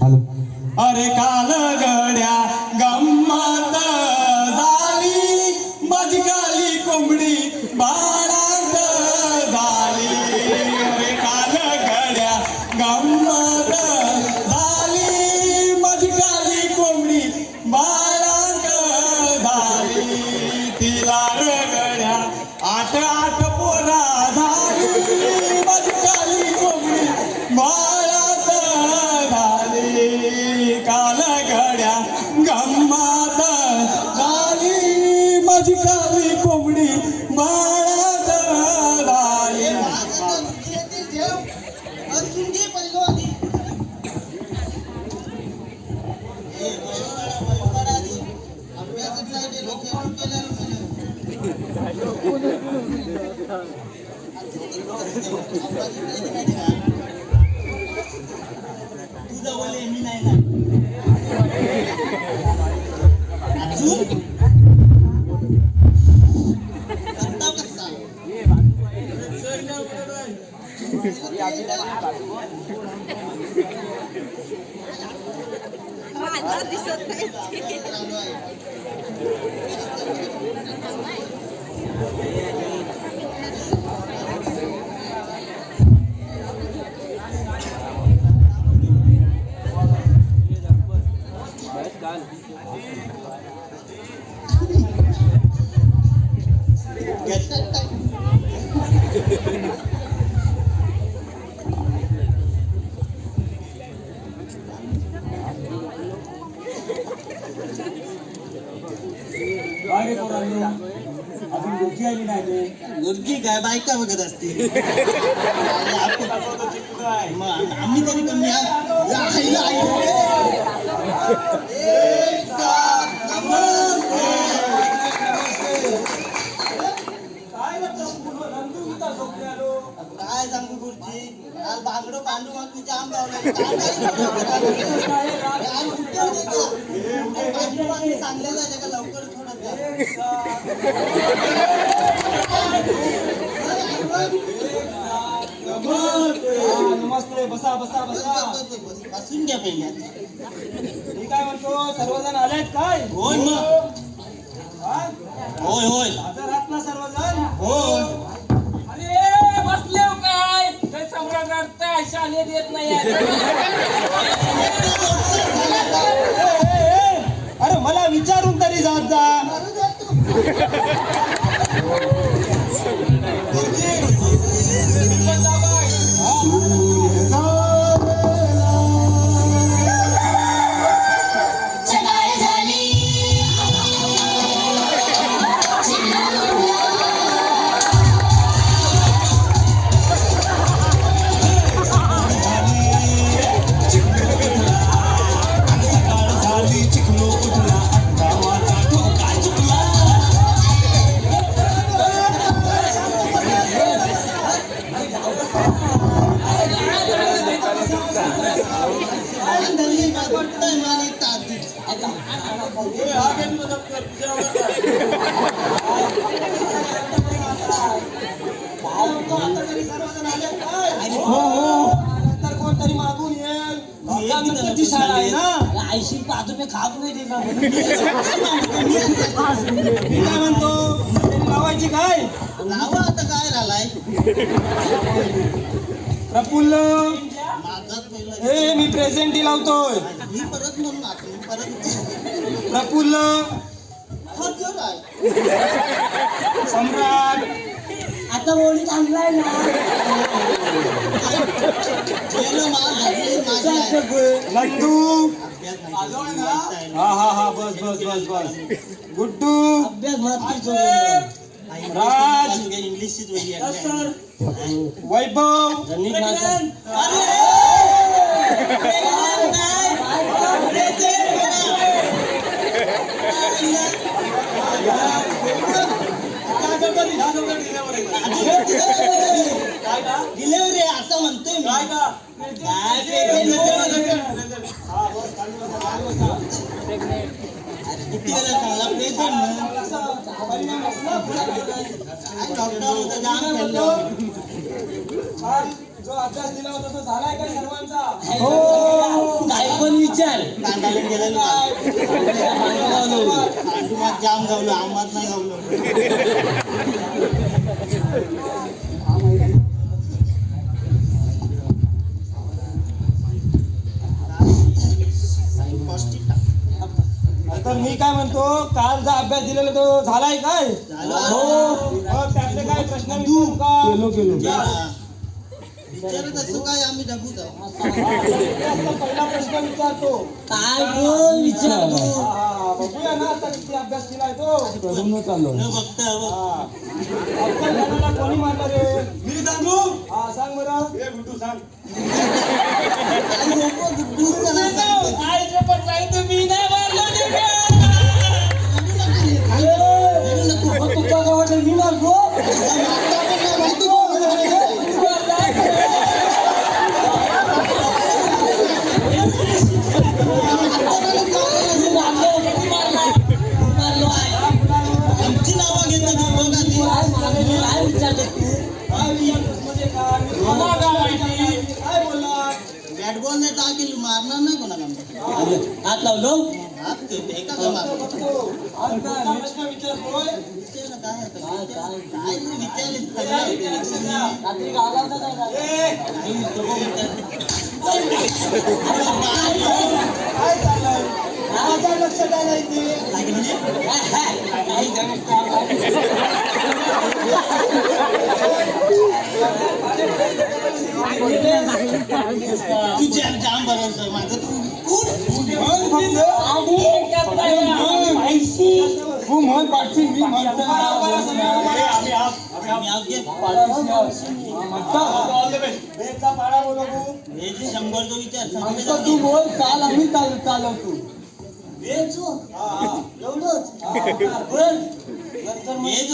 अरे काल गड्या गंमत झाली माझी काली कोंबडी बाळात झाली. अरे काल गड्या गंमत झाली माझी काली कोंबडी बाळात झाली. तिला रगड्या आठ आठ पोरा झाली माझी काली कोंबडी बाळात झाली. काल गड्या गंमत झाली माझी काली कोंबडी बाळात झाली. तुझं बोले मी नाही ना अजून करता कसा माझा दिसत नाही. अजून डोकी आली नाही. मुलगी काय बायका बघत असते मग आम्ही तरी कमी काय सांगू गुरुजी काल बांगडो पांडू मग तुझ्या आम सांगलेलं आहे का लवकर थोडं नमस्ते. बसा बसा बसा. बसून घ्या पहिल्या मी काय म्हणतो सर्वजण आलेत काय? होय मग होय होय हजर आहात ना सर्वजण? होय अरे बसले हो काय काही सम्राट वाटतंय शालेत येत नाही अरे मला विचारून तरी जात जा. कोणतरी मागून येईल. शाळा आहे ना आयशी पाहतो मी खात नाही दिला मी काय म्हणतो त्यांनी लावायची काय? लावा आता काय झालाय प्रफुल्ल माझाच पहिला हे मी प्रेझेंटी लावतोय. मी परत म्हणून आता मी परत प्रफुल्ल हा जर आहे सम्राट आता ओळी थांबलाय ना गेलं लड्डू. अभ्यास हा हा हा बस बस बस बस. गुड्डू. राज. इंग्लिशचीच वैभव. डिलेवरी असं म्हणतोय किती वेळा चांगला जो अभ्यास दिला होता तो झालाय का सर्वांचा? काय पण विचार कांदाला गेलेलो पांडुमात जाम गावलो आम्हात नाही गावलो तर मी काय म्हणतो काल जो अभ्यास दिलेला तो झालाय काय झालं. मग त्यातले काय प्रश्न विचारू का विचारत असतो काय आम्ही डबू जाऊ आता पहिला प्रश्न विचारतो काय बोल विचार बघूया ना आता किती अभ्यास केलाय तो न बघता हा. अक्कल घालायला कोणी मारलं रे मी सांगू हा सांग बरं हे गुड्डू सांग आईचं पण नाही तुम्ही नाही मारलं ते का? तुका काय वाटलं मी मारतो आमची नावं घेतो तू बघ आधी. काय विचारलं तू काय विचारतोस म्हणजे काय मी तुम्हाला काय माहिती? काय बोलला बॅट बॉल नाही तर आधी मारणार नाही कोणाला आमच्या. हात लावलो हात ते एका का मारतो पुढचा प्रश्न विचारतोय विचार ना काय आता. काय काय तू विचारलीस लक्ष सगळं. द्या. रात्री गाला होता काय ए, काही नको विचार. काय चाललंय माझ्या लक्षात आलं इथे काय म्हणजे तू जाम बरं आहे. माझं तू तू म्हण पाठशी मी म्हणतो बेटचा पाडा बोलू हे जे 100 जो विचार आमचं सगळे तू बोल काल आम्ही चालवतो हे जो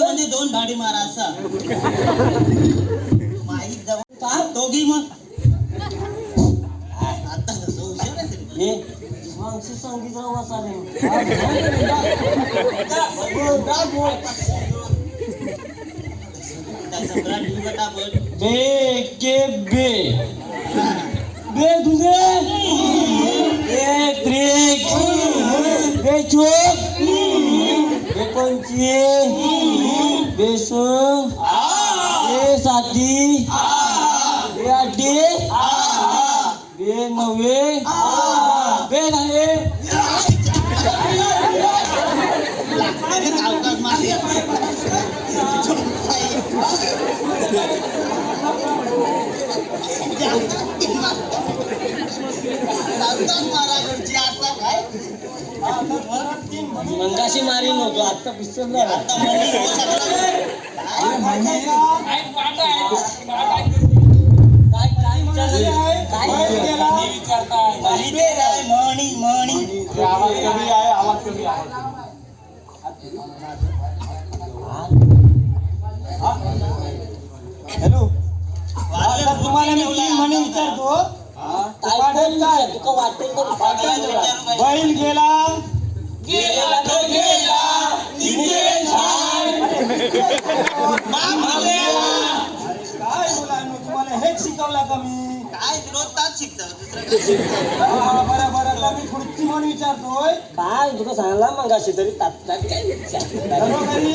म्हणजे 2 भाडी मारा असा माहीत जाऊ का दोघी मग आता कसं हुशार आहे रे. हे माणसं सांगितलं वाचाले काय सम्राट घेऊ पटापट. बे के बे बे तुझे बे त्रिक बे चोक बे पंची बे सो बे साती बे आठी बे नव्वे बे दहावे अरे सावकाश मार सावकाश मारा घरची आता काय मंगाशी मारी नव्हतो आता पिस्तल झाला आता म्हणी हो सगळं. आई पाटा आहे. पाटा आहे. काय काय विचारलं काय गेला मी विचारताय. म्हणी ते काय म्हणी म्हणी आवाज कमी आहे आवाज कमी आहे हॅलो आता तुम्हाला मी तीन म्हणे विचारतो काय बोल काय तुका वाटेल तर सगळ्यांना विचारू काय. बैल गेला गेला तो गेला. निघे झाड. काय मुलांनो तुम्हाला हेच शिकवला का मी काय रोज तास शिकता दुसरं काय शिकता. बरं बरं आता मी पुढची म्हण विचारतोय काय तुका सांगला मंगाशी तरी तात्काळ काय विचार घरोघरी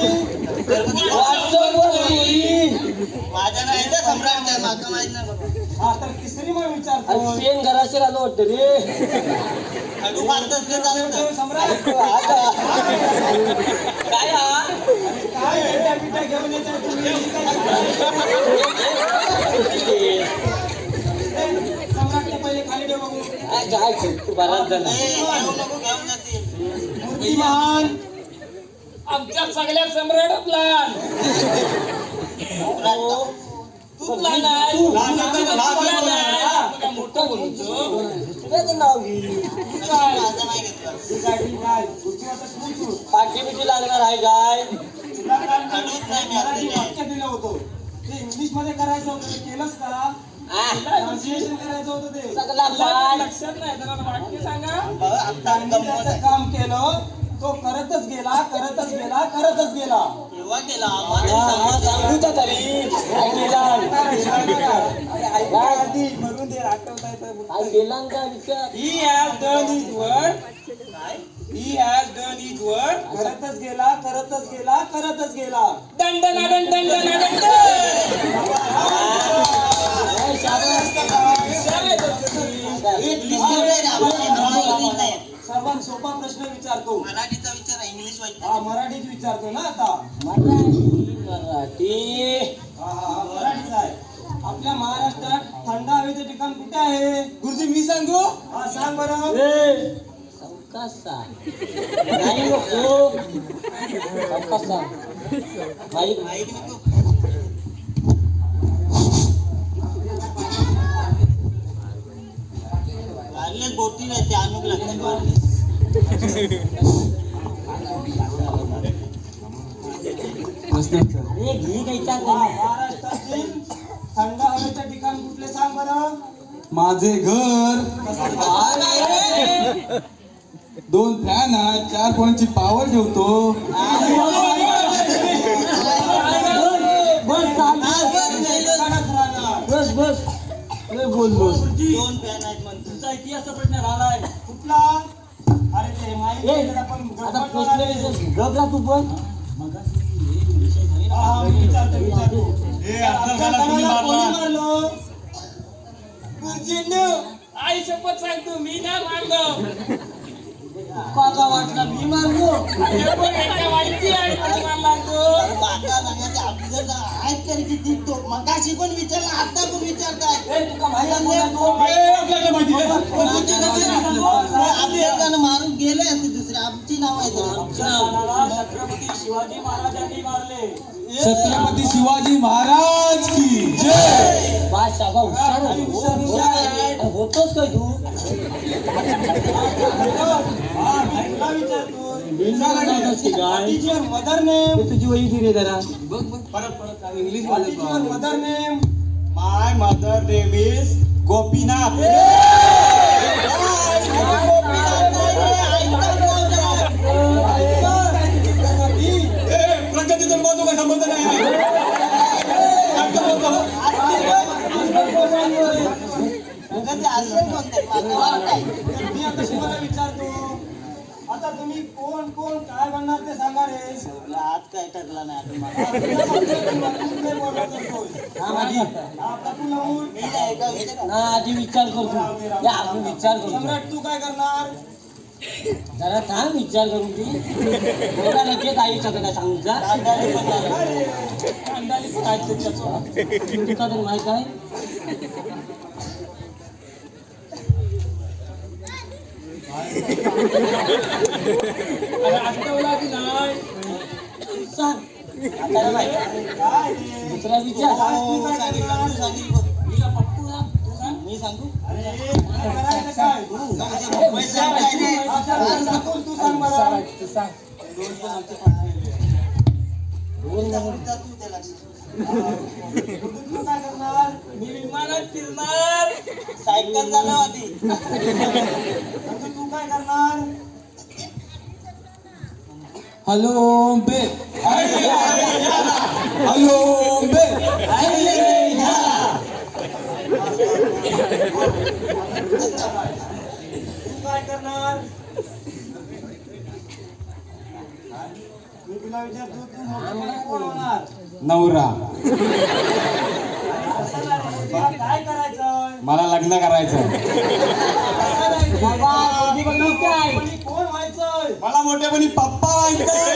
माझ्या नाही ना सम्राट काय माका माहित नाही बाबा. हा तर तिसरी म्हण विचारतोय पेन घराशी आलो वाटतं रे खडू मारतच ते चालतं. सम्राट काय हा काय बेटा बिटा घेऊन येताय तुम्ही सम्राटने पहिले खाली ठेव बघू काय तू बराच झाला घेऊ नको घेऊन जाते. मूर्तिमान आमच्या सगळ्या सम्राट प्लान तू प्लान आहे. तुला मोठं बोलतो. तुझं नाव घे माझं नाही घेतलं. ठीक आहे ठीक आहे पुढची आता तू तू पाठी बिठी लागणार आहे काय तुला काल खडूच नाही मी मराठी आता वाक्य दिलं होतं ते इंग्लिश मध्ये करायचं होतं ते केलंस का ट्रान्सलेशन करायचं होतं ते सगळा तुला पाठ लक्षात नाही जरा वाक्य सांगा. बाबा आता त्यांनी गंमत त्याचं आहे. काम केलं तो करतच गेला करतच गेला करतच गेला केव्हा केला आम्हाला सांगू का तरी काय केला ऐका आधी म्हणून दे काय गेला का विचार He has done his work. He has done his work. करतच गेला करतच गेला करतच गेला. दंडना दंड दंडना दंड. इंग्लिश बोलतोय रे आपण, मला इंग्लिश नाही येत. सर्वात सोपा प्रश्न विचारतो. मराठीचा विचार इंग्लिश वाईट हा मराठीत विचारतो ना आता. मराठी हा मराठीचा आहे. आपल्या महाराष्ट्रात थंड हवेचे ठिकाण कुठे आहे? गुरुजी मी सांगू. हा सांग बरं. कसा नाही नको कसा माहित माहिती नको. वारलेच बोटी नाही ते अनुक लागतात वारले. अरे घी घ्यायचा हा, महाराष्ट्रातील थंड हवेचे ठिकाण कुठले सांग बरं. माझे घर, 2 फॅन आहेत, 4 पॉईंटची पावर ठेवतो. ठिकाणच राहणार. बस बस बोल बोल 2 फॅन आहेत म्हणतो. तुमचा इतिहासचा प्रश्न राहिलाय कुठला? अरे ते माहिती आहे का? पण आता गडबड प्रश्न आहे. विचार गबरा तू पण हा, मी विचारतो. अफजलखानाला कोणी मारलं? गुरुजींनो, आई शपथ सांगतो मी ना मारलो. काका वाटला मी मारलो हे पण एकदा माहिती आहे कोणी मारला तो. बाका सांगायचे अफजल आहेत तरी किती तो मगाशी पण विचारला आता पण विचारताय. तुका माहिती आहे कोणा तो? अफजलखान मारून गेले असते दुसरे आमची नाव आहे तरी. अफजलखानाला छत्रपती शिवाजी महाराजांनी मारले. छत्रपती शिवाजी महाराज की जय. बा शाबा हुशार होतोच काय तू हा, मी तुला विचारतो. गाय What is your mother name? तुझी वही दिली जरा What is your mother name? My mother name is Gopinath. प्रगतीचा बाजू काय संबंध नाही. मी आता तुम्हाला विचारतो. आता तुम्ही कोण कोण काय बनणार ते सांगा रे. आज काय ठरला नाही आता मला. आपला तू लावून. मी नाही का विचार. ना आधी विचार करतो या आपण विचार करतो सम्राट तू काय करणार? जरा थांब विचार करून ती एवढा लगेच आई शकत आहे सांगू जा कांदाडे पण नाही. अंदाजे काय तुका तर माहित आहे अरे आठवला की नाही. सांग आता बाई काय रे? दुसरा विचार तू काय सांगितलं करणार? तू सांगितलं. मी का पप्पू ना तू सांग मी सांगू. अरे काय करायचं काय? मुंबईत सांगायचं रे. अच्छा, कोण तू सांग बरं. दोन पण आमचे फाटलेले. तू ते लक्षात. तू काय करणार? मी विमानात फिरणार. सायकल चालव आधी. तू काय करणार? हॅलो बे, हॅलो बे. तू काय करणार? मी तुला विचारतो तू मोठा कोण होणार? नवरा. असं नाही रे, तुला काय करायचं? मला लग्न करायचं. असं नाही रे. बाबा, कधी पण नव्हतं आहे. कोण व्हायचंय? मला मोठेपणी पप्पा व्हायचंय.